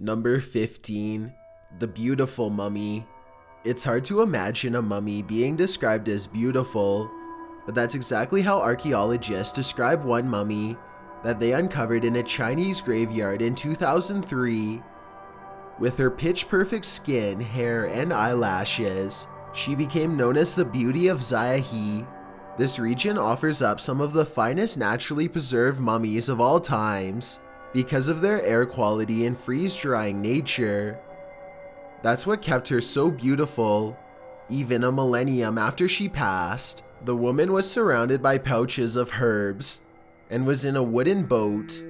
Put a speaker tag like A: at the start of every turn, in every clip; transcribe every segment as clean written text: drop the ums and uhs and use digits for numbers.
A: Number 15. The Beautiful Mummy. It's hard to imagine a mummy being described as beautiful, but that's exactly how archaeologists describe one mummy that they uncovered in a Chinese graveyard in 2003. With her pitch-perfect skin, hair, and eyelashes, she became known as the Beauty of ZHUI. This region offers up some of the finest naturally preserved mummies of all times because of their air quality and freeze-drying nature. That's what kept her so beautiful. Even a millennium after she passed, the woman was surrounded by pouches of herbs and was in a wooden boat.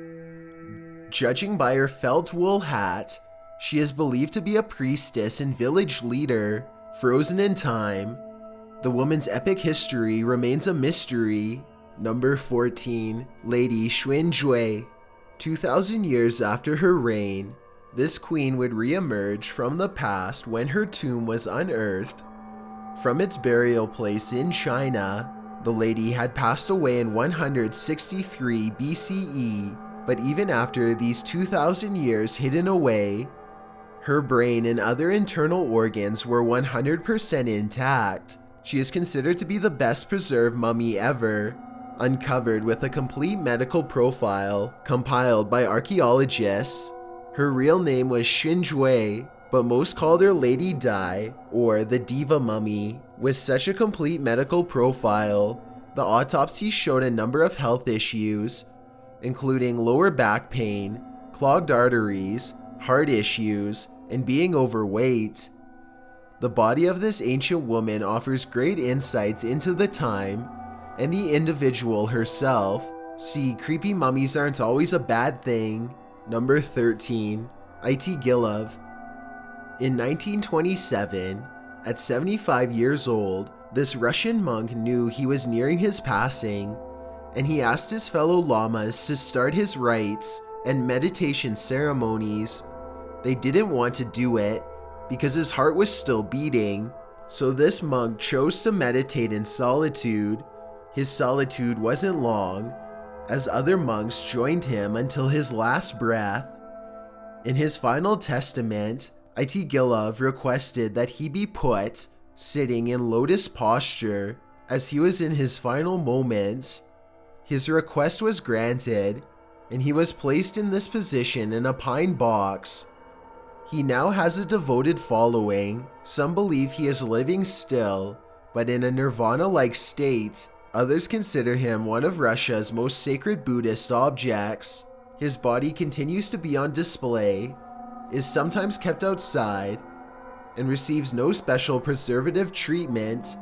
A: Judging by her felt wool hat, she is believed to be a priestess and village leader, frozen in time. The woman's epic history remains a mystery. Number 14. Lady Xuanzhui. 2,000 years after her reign, this queen would re-emerge from the past when her tomb was unearthed from its burial place in China. The lady had passed away in 163 BCE, but even after these 2,000 years hidden away, her brain and other internal organs were 100% intact. She is considered to be the best preserved mummy ever, uncovered with a complete medical profile compiled by archaeologists. Her real name was Xuanzhui, but most called her Lady Dai, or the Diva Mummy. With such a complete medical profile, the autopsy showed a number of health issues, including lower back pain, clogged arteries, heart issues, and being overweight. The body of this ancient woman offers great insights into the time and the individual herself. See, creepy mummies aren't always a bad thing. Number 13. Gilov. In 1927, at 75 years old, this Russian monk knew he was nearing his passing, and he asked his fellow lamas to start his rites and meditation ceremonies. They didn't want to do it because his heart was still beating, so this monk chose to meditate in solitude. His solitude wasn't long, as other monks joined him until his last breath. In his final testament, Gilov requested that he be put sitting in lotus posture as he was in his final moments. His request was granted, and he was placed in this position in a pine box. He now has a devoted following. Some believe he is living still, but in a nirvana-like state. Others consider him one of Russia's most sacred Buddhist objects. His body continues to be on display, is sometimes kept outside, and receives no special preservative treatment.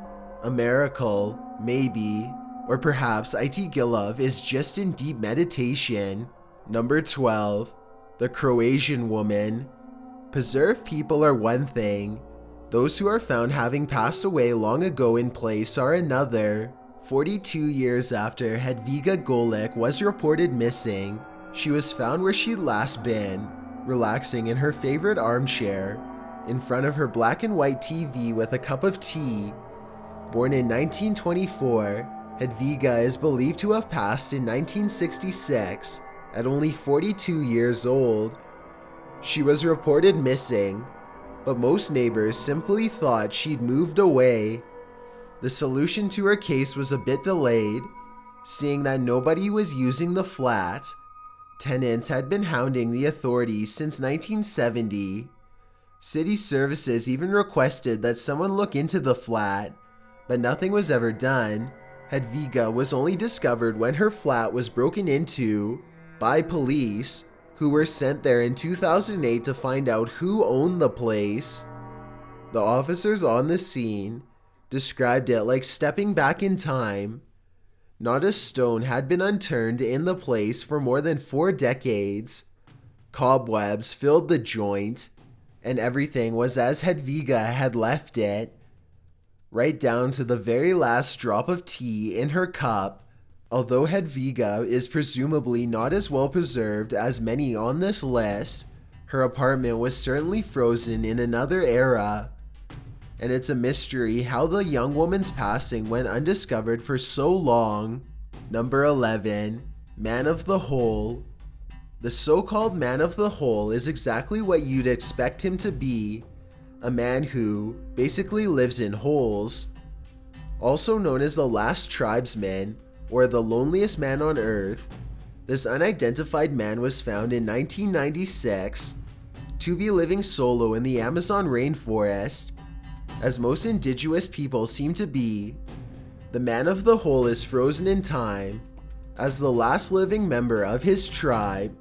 A: A miracle, maybe, or perhaps Gilov is just in deep meditation. Number 12. The Croatian woman. Preserved people are one thing. Those who are found having passed away long ago in place are another. 42 years after Hedviga Golik was reported missing, she was found where she'd last been, relaxing in her favorite armchair, in front of her black and white TV with a cup of tea. Born in 1924, Hedviga is believed to have passed in 1966 at only 42 years old. She was reported missing, but most neighbors simply thought she'd moved away. The solution to her case was a bit delayed, seeing that nobody was using the flat. Tenants had been hounding the authorities since 1970. City services even requested that someone look into the flat, but nothing was ever done. Hedviga was only discovered when her flat was broken into by police, who were sent there in 2008 to find out who owned the place. The officers on the scene described it like stepping back in time. Not a stone had been unturned in the place for more than 4 decades. Cobwebs filled the joint, and everything was as Hedviga had left it, right down to the very last drop of tea in her cup. Although Hedviga is presumably not as well preserved as many on this list, her apartment was certainly frozen in another era, and it's a mystery how the young woman's passing went undiscovered for so long. Number 11. Man of the Hole. The so-called man of the hole is exactly what you'd expect him to be, a man who basically lives in holes. Also known as the last tribesman or the loneliest man on earth, this unidentified man was found in 1996 to be living solo in the Amazon rainforest, as most indigenous people seem to be. The man of the hole is frozen in time as the last living member of his tribe,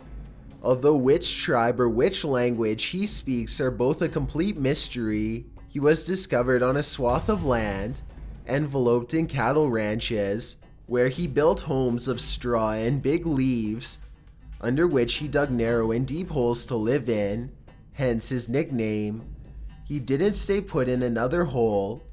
A: although which tribe or which language he speaks are both a complete mystery. He was discovered on a swath of land enveloped in cattle ranches, where he built homes of straw and big leaves, under which he dug narrow and deep holes to live in, hence his nickname. He didn't stay put in another hole.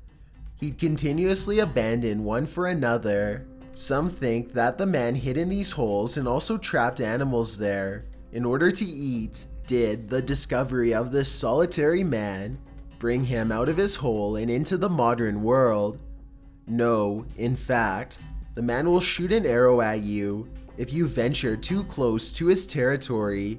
A: He'd continuously abandon one for another. Some think that the man hid in these holes and also trapped animals there in order to eat. Did the discovery of this solitary man bring him out of his hole and into the modern world? No, in fact, the man will shoot an arrow at you if you venture too close to his territory,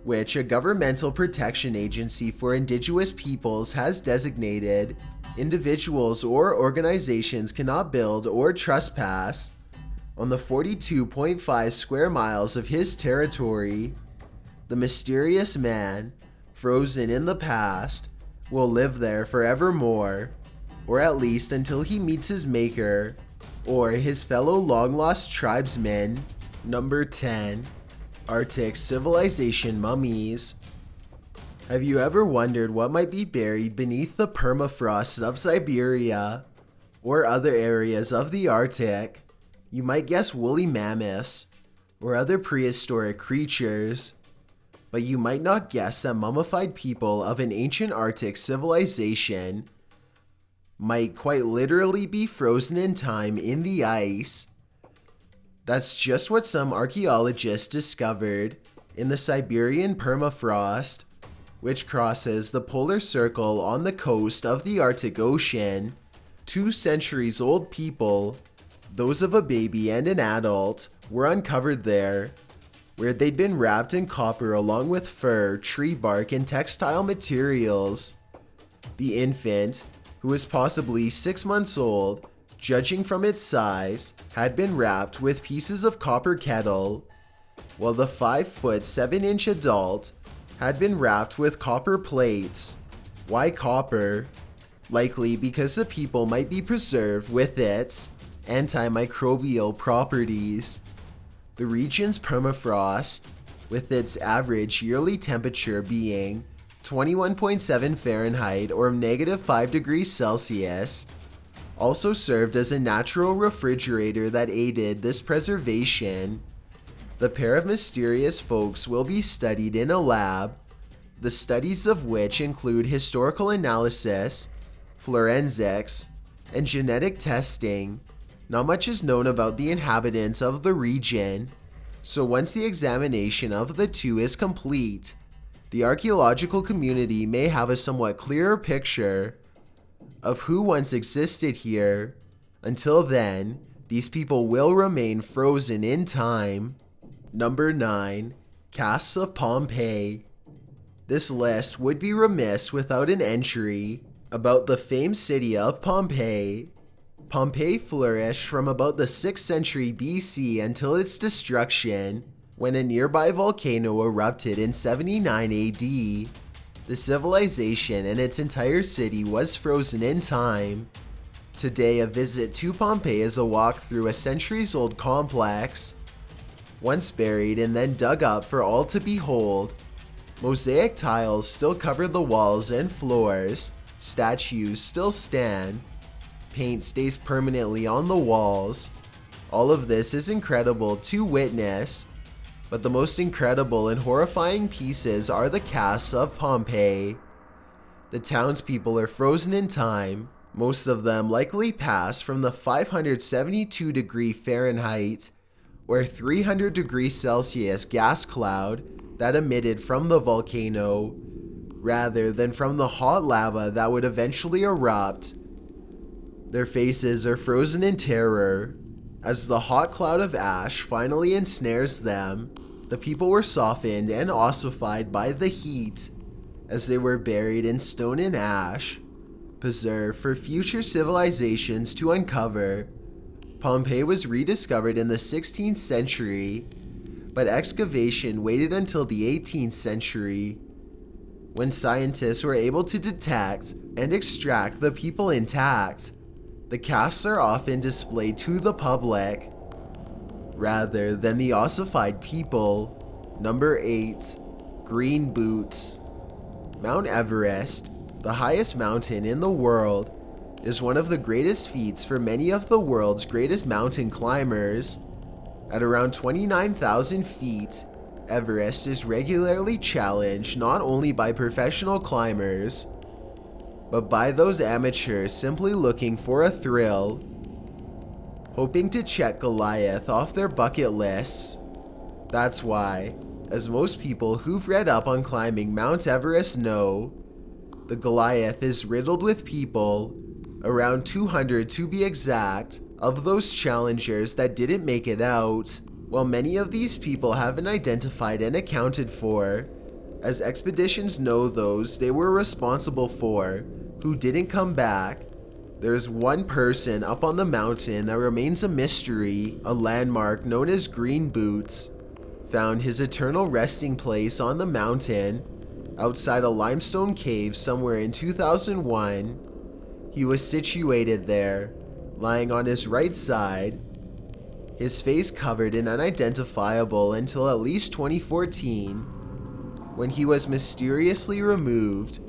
A: which a governmental protection agency for indigenous peoples has designated. Individuals or organizations cannot build or trespass on the 42.5 square miles of his territory. The mysterious man, frozen in the past, will live there forevermore, or at least until he meets his maker or his fellow long-lost tribesmen. Number 10. Arctic Civilization Mummies. Have you ever wondered what might be buried beneath the permafrost of Siberia or other areas of the Arctic? You might guess woolly mammoths or other prehistoric creatures, but you might not guess that mummified people of an ancient Arctic civilization might quite literally be frozen in time in the ice. That's just what some archaeologists discovered in the Siberian permafrost, which crosses the polar circle on the coast of the Arctic Ocean. 2 centuries old people, those of a baby and an adult, were uncovered there, where they'd been wrapped in copper along with fur, tree bark, and textile materials. The infant, who was possibly 6 months old, judging from its size, had been wrapped with pieces of copper kettle, while the 5-foot 7-inch adult had been wrapped with copper plates. Why copper? Likely because the people might be preserved with its antimicrobial properties. The region's permafrost, with its average yearly temperature being 21.7 Fahrenheit or -5 degrees Celsius, also served as a natural refrigerator that aided this preservation. The pair of mysterious folks will be studied in a lab, the studies of which include historical analysis, forensics, and genetic testing. Not much is known about the inhabitants of the region, so once the examination of the two is complete, the archaeological community may have a somewhat clearer picture of who once existed here. Until then, these people will remain frozen in time. Number 9. Casts of Pompeii. This list would be remiss without an entry about the famed city of Pompeii. Pompeii flourished from about the 6th century BC until its destruction, when a nearby volcano erupted in 79 AD. The civilization and its entire city was frozen in time. Today, a visit to Pompeii is a walk through a centuries-old complex, once buried and then dug up for all to behold. Mosaic tiles still cover the walls and floors, statues still stand, paint stays permanently on the walls. All of this is incredible to witness, but the most incredible and horrifying pieces are the casts of Pompeii. The townspeople are frozen in time. Most of them likely pass from the 572 degree Fahrenheit or 300 degrees Celsius gas cloud that emitted from the volcano, rather than from the hot lava that would eventually erupt. Their faces are frozen in terror as the hot cloud of ash finally ensnares them. The people were softened and ossified by the heat as they were buried in stone and ash, preserved for future civilizations to uncover. Pompeii was rediscovered in the 16th century, but excavation waited until the 18th century, when scientists were able to detect and extract the people intact. The casts are often displayed to the public, rather than the ossified people. Number 8. Green Boots. Mount Everest, the highest mountain in the world, is one of the greatest feats for many of the world's greatest mountain climbers. At around 29,000 feet, Everest is regularly challenged not only by professional climbers, but by those amateurs simply looking for a thrill, hoping to check Goliath off their bucket lists. That's why, as most people who've read up on climbing Mount Everest know, the Goliath is riddled with people, around 200 to be exact, of those challengers that didn't make it out. While many of these people have been identified and accounted for, as expeditions know those they were responsible for, who didn't come back, there's one person up on the mountain that remains a mystery. A landmark known as Green Boots found his eternal resting place on the mountain, outside a limestone cave somewhere in 2001. He was situated there, lying on his right side, his face covered in unidentifiable until at least 2014, when he was mysteriously removed.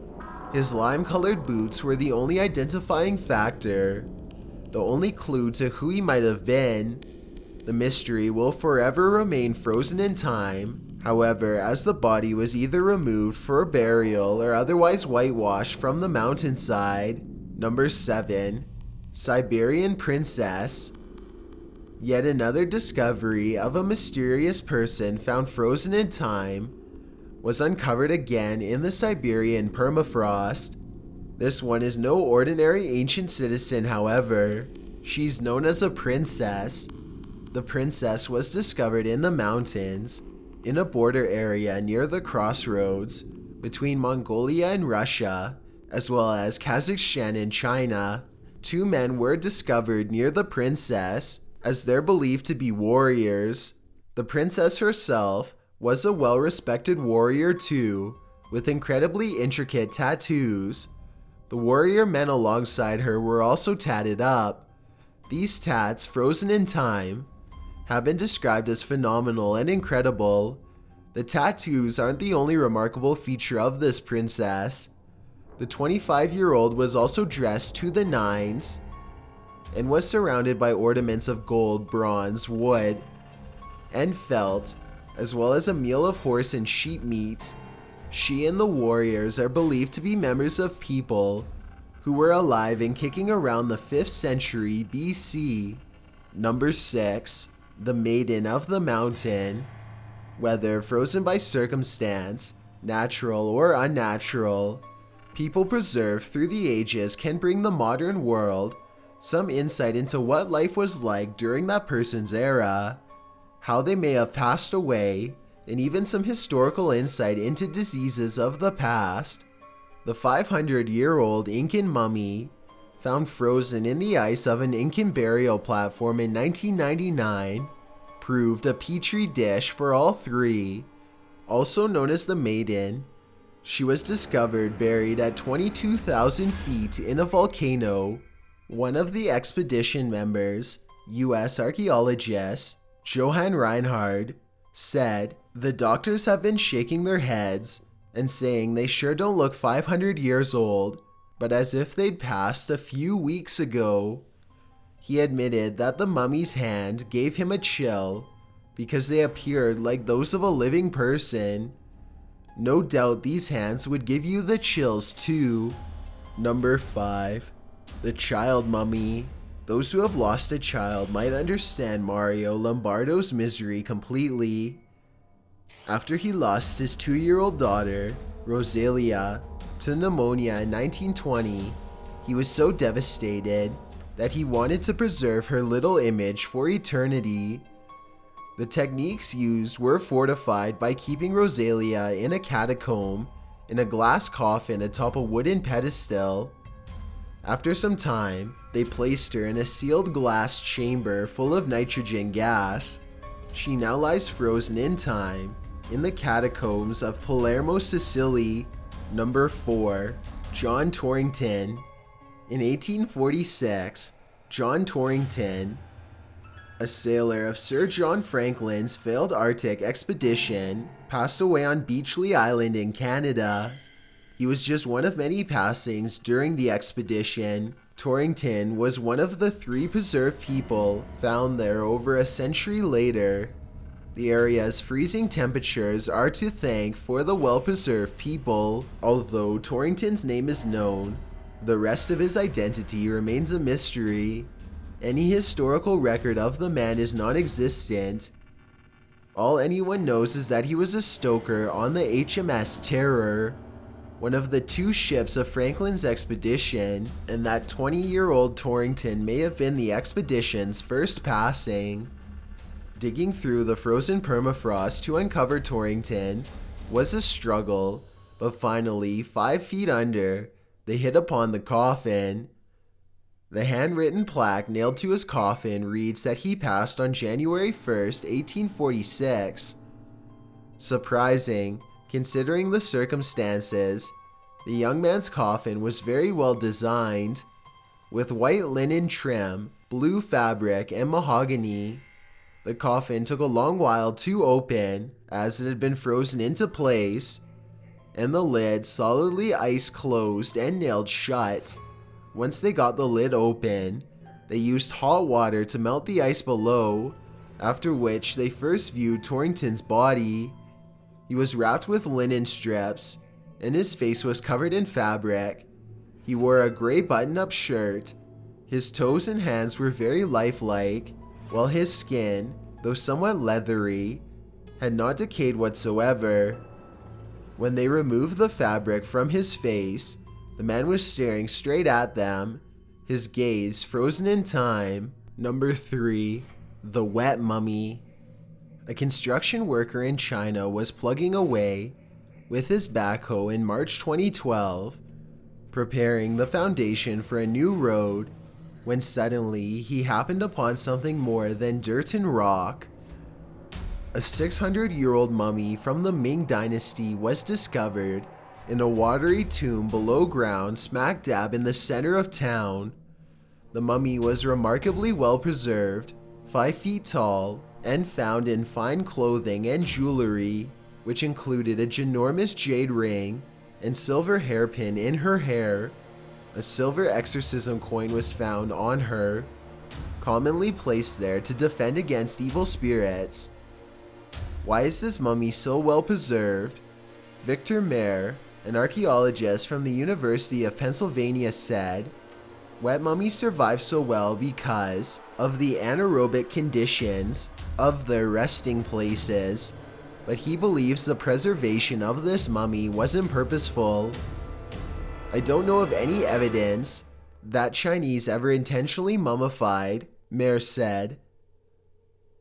A: His lime-colored boots were the only identifying factor, the only clue to who he might have been. The mystery will forever remain frozen in time. However, as the body was either removed for burial or otherwise whitewashed from the mountainside. Number 7. Siberian Princess. Yet another discovery of a mysterious person found frozen in time was uncovered again in the Siberian permafrost. This one is no ordinary ancient citizen, however. She's known as a princess. The princess was discovered in the mountains, in a border area near the crossroads between Mongolia and Russia, as well as Kazakhstan and China. 2 men were discovered near the princess, as they're believed to be warriors. The princess herself was a well-respected warrior too, with incredibly intricate tattoos. The warrior men alongside her were also tatted up. These tats, frozen in time, have been described as phenomenal and incredible. The tattoos aren't the only remarkable feature of this princess. The 25-year-old was also dressed to the nines and was surrounded by ornaments of gold, bronze, wood, and felt, as well as a meal of horse and sheep meat. She and the warriors are believed to be members of people who were alive and kicking around the 5th century BC. Number 6. The Maiden of the Mountain. Whether frozen by circumstance, natural or unnatural, people preserved through the ages can bring the modern world some insight into what life was like during that person's era, how they may have passed away, and even some historical insight into diseases of the past. The 500-year-old Incan mummy, found frozen in the ice of an Incan burial platform in 1999, proved a petri dish for all 3. Also known as the Maiden, she was discovered buried at 22,000 feet in a volcano. One of the expedition members, U.S. archaeologist Johann Reinhard, said, "The doctors have been shaking their heads and saying they sure don't look 500 years old, but as if they'd passed a few weeks ago." He admitted that the mummy's hand gave him a chill because they appeared like those of a living person. No doubt these hands would give you the chills too. Number 5. The Child Mummy. Those who have lost a child might understand Mario Lombardo's misery completely. After he lost his 2-year-old daughter, Rosalia, to pneumonia in 1920, he was so devastated that he wanted to preserve her little image for eternity. The techniques used were fortified by keeping Rosalia in a catacomb in a glass coffin atop a wooden pedestal. After some time, they placed her in a sealed glass chamber full of nitrogen gas. She now lies frozen in time in the catacombs of Palermo, Sicily, number 4, John Torrington. In 1846, John Torrington, a sailor of Sir John Franklin's failed Arctic expedition, passed away on Beachley Island in Canada. He was just one of many passings during the expedition. Torrington was one of the 3 preserved people found there over a century later. The area's freezing temperatures are to thank for the well-preserved people. Although Torrington's name is known, the rest of his identity remains a mystery. Any historical record of the man is non-existent. All anyone knows is that he was a stoker on the HMS Terror, one of the 2 ships of Franklin's expedition, and that 20-year-old Torrington may have been the expedition's first passing. Digging through the frozen permafrost to uncover Torrington was a struggle, but finally, 5 feet under, they hit upon the coffin. The handwritten plaque nailed to his coffin reads that he passed on January 1st, 1846. Surprising, considering the circumstances. The young man's coffin was very well designed, with white linen trim, blue fabric, and mahogany. The coffin took a long while to open, as it had been frozen into place, and the lid solidly ice closed and nailed shut. Once they got the lid open, they used hot water to melt the ice below, after which they first viewed Torrington's body. He was wrapped with linen strips, and his face was covered in fabric. He wore a gray button-up shirt. His toes and hands were very lifelike, while his skin, though somewhat leathery, had not decayed whatsoever. When they removed the fabric from his face, the man was staring straight at them, his gaze frozen in time. Number 3. The Wet Mummy. A construction worker in China was plugging away with his backhoe in March 2012, preparing the foundation for a new road, when suddenly he happened upon something more than dirt and rock. A 600-year-old mummy from the Ming Dynasty was discovered in a watery tomb below ground smack dab in the center of town. The mummy was remarkably well preserved, 5 feet tall, and found in fine clothing and jewelry, which included a ginormous jade ring and silver hairpin in her hair. A silver exorcism coin was found on her, commonly placed there to defend against evil spirits. Why is this mummy so well preserved? Victor Mayer, an archaeologist from the University of Pennsylvania, said, "Wet mummies survive so well because of the anaerobic conditions of their resting places, but he believes the preservation of this mummy wasn't purposeful. I don't know of any evidence that Chinese ever intentionally mummified," Mayer said,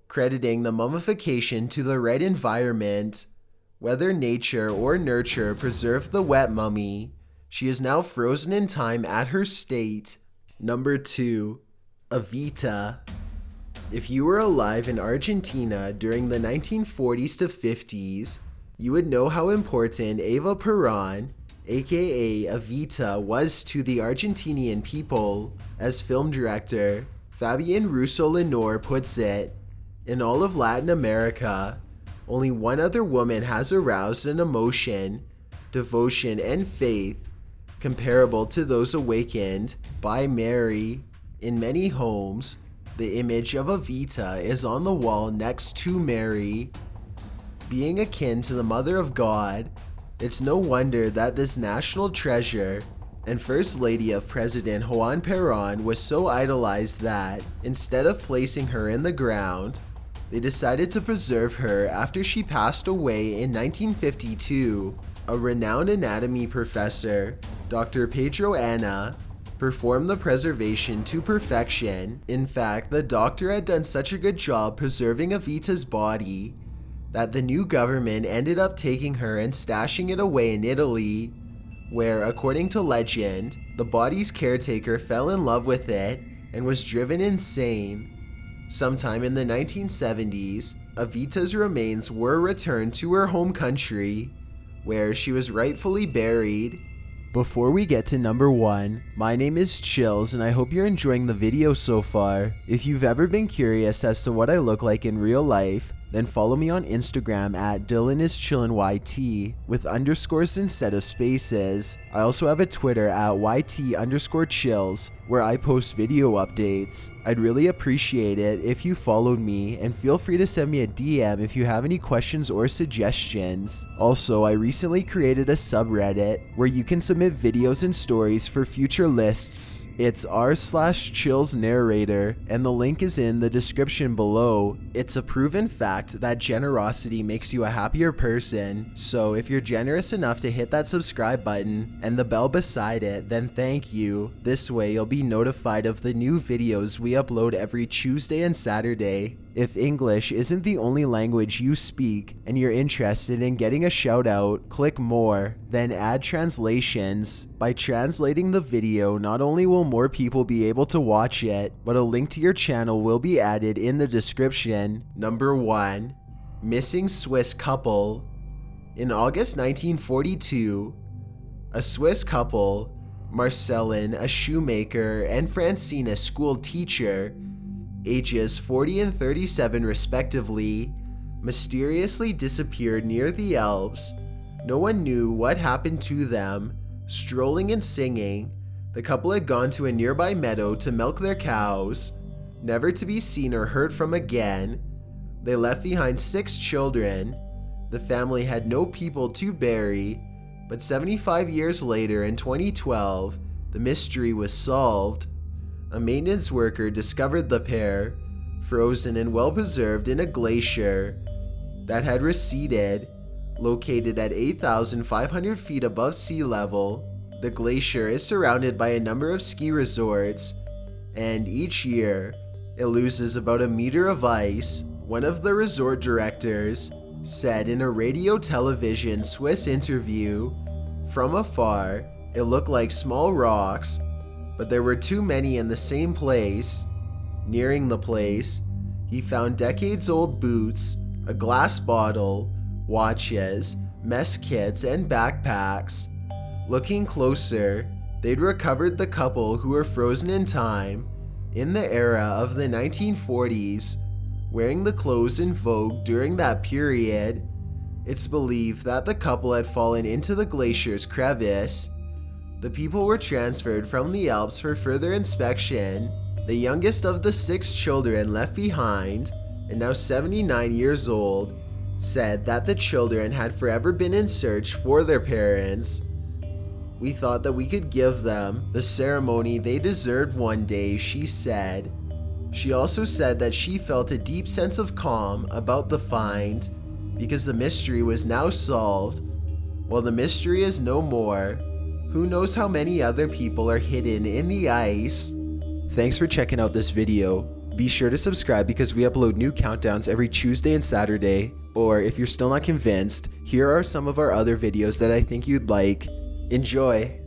A: crediting the mummification to the right environment. Whether nature or nurture preserved the wet mummy, she is now frozen in time at her state. Number 2. EVITA. If you were alive in Argentina during the 1940s to 50s, you would know how important Eva Perón, aka EVITA, was to the Argentinian people. As film director Fabian Russo Lenore puts it, in all of Latin America, only one other woman has aroused an emotion, devotion, and faith comparable to those awakened by Mary. In many homes, the image of EVITA is on the wall next to Mary. Being akin to the Mother of God, it's no wonder that this national treasure and First Lady of President Juan Perón was so idolized that, instead of placing her in the ground, they decided to preserve her after she passed away in 1952. A renowned anatomy professor, Dr. Pedro Anna, performed the preservation to perfection. In fact, the doctor had done such a good job preserving EVITA's body that the new government ended up taking her and stashing it away in Italy, where, according to legend, the body's caretaker fell in love with it and was driven insane. Sometime in the 1970s, EVITA's remains were returned to her home country, where she was rightfully buried. Before we get to number 1, my name is Chills and I hope you're enjoying the video so far. If you've ever been curious as to what I look like in real life, then follow me on Instagram at DylanIsChillinYT with underscores instead of spaces. I also have a Twitter at YT_chills where I post video updates. I'd really appreciate it if you followed me, and feel free to send me a DM if you have any questions or suggestions. Also, I recently created a subreddit where you can submit videos and stories for future lists. It's r/chillsnarrator and the link is in the description below. It's a proven fact that generosity makes you a happier person, so if you're generous enough to hit that subscribe button and the bell beside it, then thank you. This way you'll be notified of the new videos we upload every Tuesday and Saturday. If English isn't the only language you speak and you're interested in getting a shout out, click more, then add translations. By translating the video, not only will more people be able to watch it, but a link to your channel will be added in the description. Number 1. Missing Swiss couple. In August 1942, a Swiss couple, Marcelin, a shoemaker, and Francine, a school teacher, ages 40 and 37 respectively, mysteriously disappeared near the Alps. No one knew what happened to them. Strolling and singing, the couple had gone to a nearby meadow to milk their cows, never to be seen or heard from again. They left behind 6 children. The family had no people to bury, but 75 years later in 2012, the mystery was solved. A maintenance worker discovered the pair, frozen and well preserved in a glacier that had receded, located at 8,500 feet above sea level. The glacier is surrounded by a number of ski resorts, and each year, it loses about a meter of ice. One of the resort directors said in a radio television Swiss interview, "From afar, it looked like small rocks, but there were too many in the same place." Nearing the place, he found decades-old boots, a glass bottle, watches, mess kits, and backpacks. Looking closer, they'd recovered the couple who were frozen in time in the era of the 1940s, wearing the clothes in vogue during that period. It's believed that the couple had fallen into the glacier's crevice. The people were transferred from the Alps for further inspection. The youngest of the 6 children left behind, and now 79 years old, said that the children had forever been in search for their parents. "We thought that we could give them the ceremony they deserved one day," she said. She also said that she felt a deep sense of calm about the find because the mystery was now solved. Well, the mystery is no more. Who knows how many other people are hidden in the ice? Thanks for checking out this video. Be sure to subscribe because we upload new countdowns every Tuesday and Saturday. Or if you're still not convinced, here are some of our other videos that I think you'd like. Enjoy!